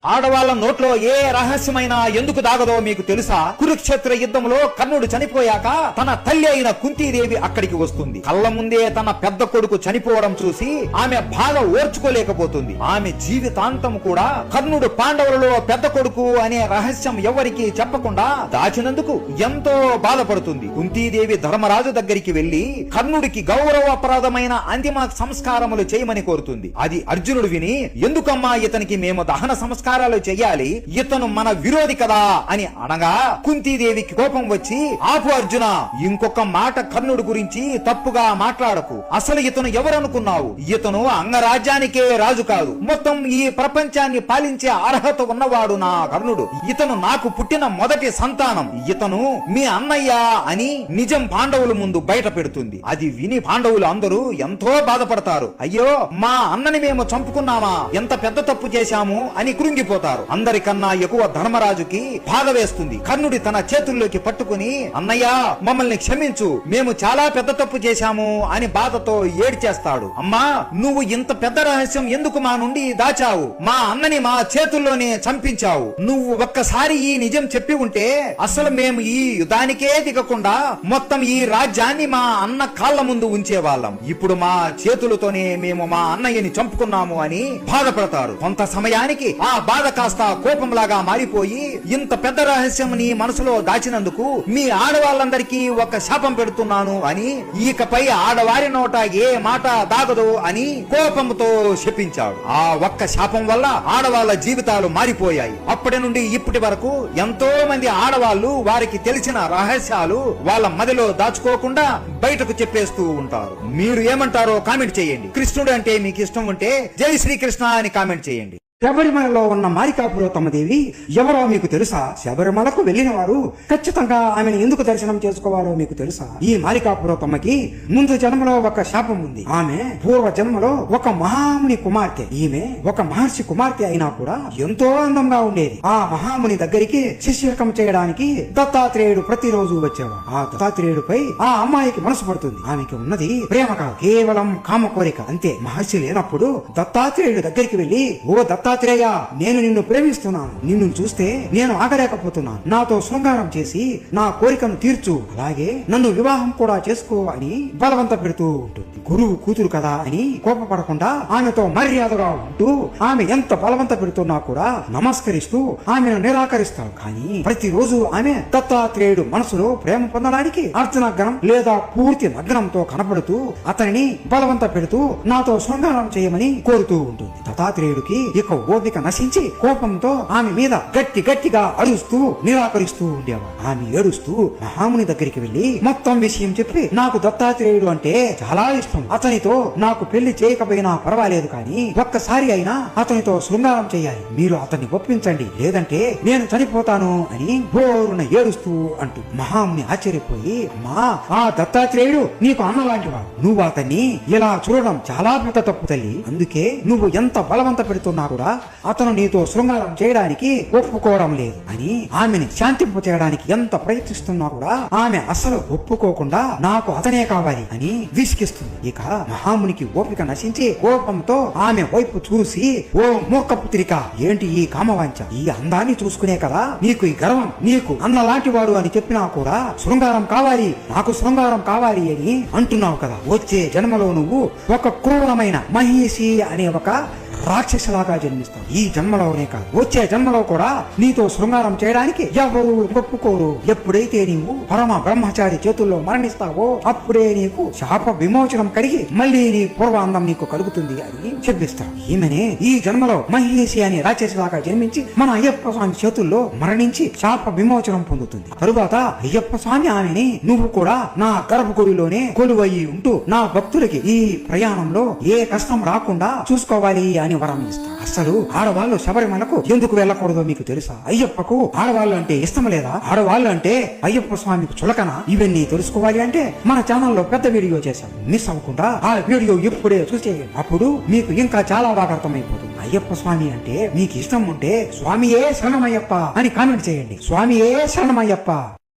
ఆడవాళ్ల నోట్లో ఏ రహస్యమైనా ఎందుకు దాగదో మీకు తెలుసా? కురుక్షేత్ర యుద్ధంలో కర్ణుడు చనిపోయాక తన తల్లి అయిన కుంతీదేవి అక్కడికి వస్తుంది. కళ్ళ ముందే తన పెద్ద కొడుకు చనిపోవడం చూసి ఆమె బాధ ఓర్చుకోలేకపోతుంది. ఆమె జీవితాంతం కూడా కర్ణుడు పాండవులలో పెద్ద కొడుకు అనే రహస్యం ఎవరికి చెప్పకుండా దాచినందుకు ఎంతో బాధపడుతుంది. కుంతీదేవి ధర్మరాజు దగ్గరికి వెళ్లి కర్ణుడికి గౌరవప్రదమైన అంతిమ సంస్కారములు చేయమని కోరుతుంది. అది అర్జునుడు విని, ఎందుకమ్మా ఇతనికి మేము దహన సంస్కారాలు చెయ్యాలి, ఇతను మన విరోధి కదా అని అనగా కుంతీదేవికి కోపం వచ్చి, ఆపు అర్జున, ఇంకొక మాట కర్ణుడి గురించి తప్పుగా మాట్లాడకు. అసలు ఇతను ఎవరనుకున్నావు? ఇతను అంగరాజ్యానికే రాజు కాదు, మొత్తం ఈ ప్రపంచాన్ని పాలించే అర్హత ఉన్నవాడు నా కర్ణుడు. ఇతను నాకు పుట్టిన మొదటి సంతానం. ఇతను మీ అన్నయ్య అని నిజం పాండవుల ముందు బయట పెడుతుంది. అది విని పాండవులు అందరూ ఎంతో బాధపడతారు. అయ్యో, మా అన్నని మేము చంపుకున్నామా, ఎంత పెద్ద తప్పు చేశాము అని కృంగిపోతారు. అందరికన్నా ఎక్కువ ధర్మరాజుకి బాధ వేస్తుంది. కర్ణుడి తన చేతుల్లోకి పట్టుకుని, అన్నయ్య మమ్మల్ని క్షమించు, మేము చాలా పెద్ద తప్పు చేశాము అని బాధతో ఏడ్చేస్తాడు. అమ్మా, నువ్వు ఇంత పెద్ద రహస్యం ఎందుకు మా నుండి దాచావు? మా అన్నని మా చేతుల్లోనే చంపించావు. నువ్వు ఒక్కసారి ఈ నిజం చెప్పి ఉంటే అసలు మేము ఈ యుద్ధానికే దిగకుండా మొత్తం ఈ రాజ్యాన్ని మా అన్న కాళ్ళ ముందు ఉంచేవాళ్ళం. ఇప్పుడు మా చేతులతోనే మేము మా అన్నయ్యని చంపుకున్నాము అని బాధపడతారు. కొంత సమయానికి ఆ బాధ కాస్త కోపంలాగా మారిపోయి, ఇంత పెద్ద రహస్యం నీ మనసులో దాచినందుకు మీ ఆడవాళ్ళందరికీ ఒక శాపం పెడుతున్నాను అని, ఇకపై ఆడవారి నోట ఏ మాట దాగదు అని కోపంతో శపించాడు. ఆ ఒక్క శాపం వల్ల ఆడవాళ్ళ జీవితాలు మారిపోయాయి. అప్పటి నుండి ఇప్పటి వరకు ఎంతో మంది ఆడవాళ్లు వారికి తెలిసిన రహస్యాలు వాళ్ళ మదిలో దాచుకోకుండా బయటకు చెప్పేస్తూ ఉంటారు. మీరు ఏమంటారో కామెంట్ చేయండి. కృష్ణుడు అంటే మీకు ఇష్టం ఉంటే జై శ్రీకృష్ణ అని కామెంట్ చేయండి. శబరిమలలో ఉన్న మారికాపురోత్తమదేవి ఎవరో మీకు తెలుసా? శబరిమలకు వెళ్లిన వారు ఖచ్చితంగా ఆమెను ఎందుకు దర్శనం చేసుకోవాలో మీకు తెలుసా? ఈ మారికాపురోత్తమకి ముందు జన్మలో ఒక శాపం ఉంది. ఆమె పూర్వ జన్మలో ఒక మహాముని కుమార్తె. ఈమె ఒక మహర్షి కుమార్తె అయినా కూడా ఎంతో అందంగా ఉండేది. ఆ మహాముని దగ్గరికి శిష్యకం చేయడానికి దత్తాత్రేయుడు ప్రతిరోజు వచ్చేవాడు. ఆ దత్తాత్రేయుడిపై ఆ అమ్మాయికి మనసు పడుతుంది. ఆమెకి ఉన్నది ప్రేమ కాదు, కేవలం కామ కోరిక అంతే. మహర్షి లేనప్పుడు దత్తాత్రేయుడు దగ్గరికి వెళ్లి, ఓ దత్తాత్రేయ, నేను నిన్ను ప్రేమిస్తున్నాను, నిన్ను చూస్తే నేను ఆగలేకపోతున్నాను, నాతో శృంగారం చేసి నా కోరికను తీర్చు, అలాగే నన్ను వివాహం కూడా చేసుకో అని బలవంత పెడుతూ ఉంటుంది. గురువు కూతురు కదా అని కోపపడకుండా ఆమెతో మర్యాదగా ఉంటూ ఆమె ఎంత బలవంత పెడుతున్నా కూడా నమస్కరిస్తూ ఆమెను నిరాకరిస్తాడు. కానీ ప్రతిరోజు ఆమె దత్తాత్రేయుడు మనసులో ప్రేమ పొందడానికి అర్ధనగ్నం లేదా పూర్తి నగ్నంతో కనపడుతూ అతనిని బలవంత పెడుతూ నాతో శృంగారం చేయమని కోరుతూ ఉంటుంది. దత్తాత్రేయుడికి ఇక ఓపిక నశించి కోపంతో ఆమె మీద గట్టిగా అరుస్తూ నిరాకరిస్తూ ఉండేవాడు. ఆమె ఏడుస్తూ మహాముని దగ్గరికి వెళ్లి మొత్తం విషయం చెప్పి, నాకు దత్తాత్రేయుడు అంటే చాలా ఇష్టం, అతనితో నాకు పెళ్లి చేయకపోయినా పర్వాలేదు, కానీ ఒక్కసారి అయినా అతనితో శృంగారం చేయాలి, మీరు అతన్ని ఒప్పించండి, లేదంటే నేను చనిపోతాను అని బోరున ఏడుస్తూ అంటూ. మహాముని ఆశ్చర్యపోయి, మా ఆ దత్తాత్రేయుడు నీకు అన్న లాంటి వాడు, నువ్వు అతన్ని ఇలా చూడడం చాలా పెద్ద తప్పు తల్లి, అందుకే నువ్వు ఎంత బలవంత పెడుతున్నా కూడా అతను నీతో శృంగారం చేయడానికి ఒప్పుకోవడం లేదు అని ఆమెని శాంతింప చేయడానికి ఎంత ప్రయత్నిస్తున్నా కూడా ఆమె అస్సలు ఒప్పుకోకుండా నాకు అతనే కావాలి అని విసిగిస్తుంది. ఇక మహామునికి ఓపిక నశించి కోపంతో ఆమె వైపు చూసి, ఓ మూర్ఖపుత్రిక, ఏంటి ఈ కామవాంఛ? ఈ అందాన్ని చూసుకునే కదా నీకు ఈ గర్వం, నీకు అన్న లాంటి వాడు అని చెప్పినా కూడా శృంగారం కావాలి, నాకు శృంగారం కావాలి అని అంటున్నావు కదా. వచ్చే జన్మలో నువ్వు ఒక క్రూరమైన మహిషి అనే ఒక రాక్షసులాగా జన్మిస్తావు. ఈ జన్మలోనే కాదు, వచ్చే జన్మలో కూడా నీతో శృంగారం చేయడానికి ఎవరు ఒప్పుకోరు. ఎప్పుడైతే నీవు పరమ బ్రహ్మచారి చేతుల్లో మరణిస్తావో అప్పుడే నీకు శాప విమోచనం కలిగి మళ్ళీ నీ పూర్వ అందం నీకు కలుగుతుంది అని చెప్పిస్తావు. ఈమెనే ఈ జన్మలో మహేషి అనే రాక్షసులాగా జన్మించి మన అయ్యప్ప స్వామి చేతుల్లో మరణించి శాప విమోచనం పొందుతుంది. తరువాత అయ్యప్ప స్వామి ఆమెని, నువ్వు కూడా నా గర్భగుడిలోనే కొలువయ్యి ఉంటూ నా భక్తులకి ఈ ప్రయాణంలో ఏ కష్టం రాకుండా చూసుకోవాలి అని వరం ఇస్తా. అసలు ఆడవాళ్ళు శబరిమలకు ఎందుకు వెళ్ళకూడదో మీకు తెలుసా? అయ్యప్పకు ఆడవాళ్ళు అంటే ఇష్టం లేదా? ఆడవాళ్ళు అంటే అయ్యప్ప స్వామికి చులకన? ఇవన్నీ తెలుసుకోవాలి అంటే మన ఛానల్లో పెద్ద వీడియో చేశాం, మిస్ అవ్వకుండా ఆ వీడియో ఇప్పుడే చూసేయండి. అప్పుడు మీకు ఇంకా చాలా బాగా అర్థమైపోతుంది. అయ్యప్ప స్వామి అంటే మీకు ఇష్టం ఉంటే స్వామియే శరణమయ్యప్ప అని కామెంట్ చేయండి. స్వామియే శరణమయ్యప్ప.